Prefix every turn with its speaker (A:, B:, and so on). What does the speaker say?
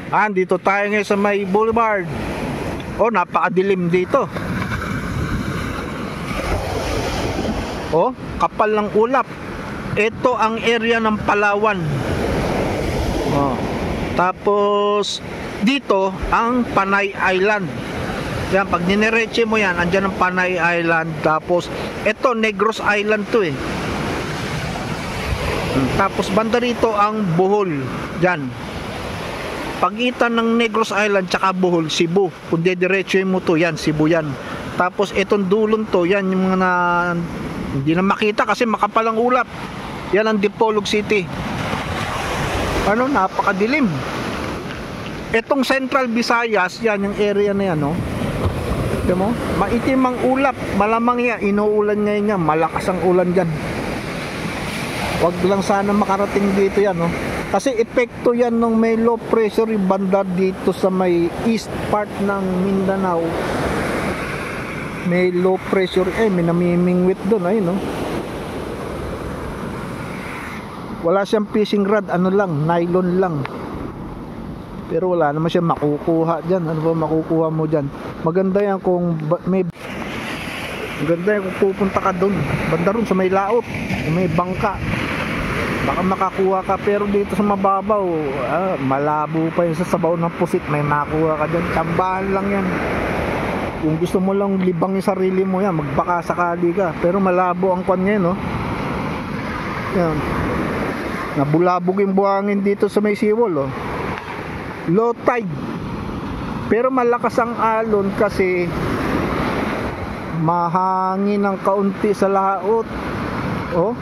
A: Dito tayo ngayon sa may boulevard. Oh, napakadilim dito. Oh, kapal ng ulap. Ito ang area ng Palawan. Oh. Tapos dito ang Panay Island. Yan, pag ninereche mo yan, andyan ang Panay Island. Tapos ito Negros Island to eh. Tapos banda rito ang Bohol. Diyan. Pagitan ng Negros Island tsaka Bohol, Cebu. Kung dediretso mo to, yan, Cebu yan. Tapos itong dulon to, yan yung mga hindi na makita kasi makapal ang ulap. Yan ang Dipolog City. Ano, napakadilim. Itong Central Visayas, yan yung area na yan, no? Diba mo? Maitim ang ulap. Malamang yan, inuulan ngayon yan. Malakas ang ulan dyan. Wag lang sana makarating dito yan, no? Kasi epekto yan ng may low pressure yung banda dito sa may east part ng Mindanao. May low pressure, may namimingwit doon, ayun, no? Wala siyang fishing rod, ano lang, nylon lang. Pero wala naman siya makukuha dyan. Ano ba makukuha mo dyan? Maganda yan kung maganda yan kung pupunta ka doon. Banda ron sa may laot, may bangka. Baka makakuha ka, pero dito sa mababaw, malabo pa yun sa sabaw ng pusit. May makuha ka dyan, tambahan lang yan. Kung gusto mo lang libang yung sarili mo yan, magbaka sakali ka. Pero malabo ang kwan ngayon, no? Yan. Nabulabog yung buhangin dito sa may seawall, oh. Low tide. Pero malakas ang alon kasi mahangin ng kaunti sa laot. Oh.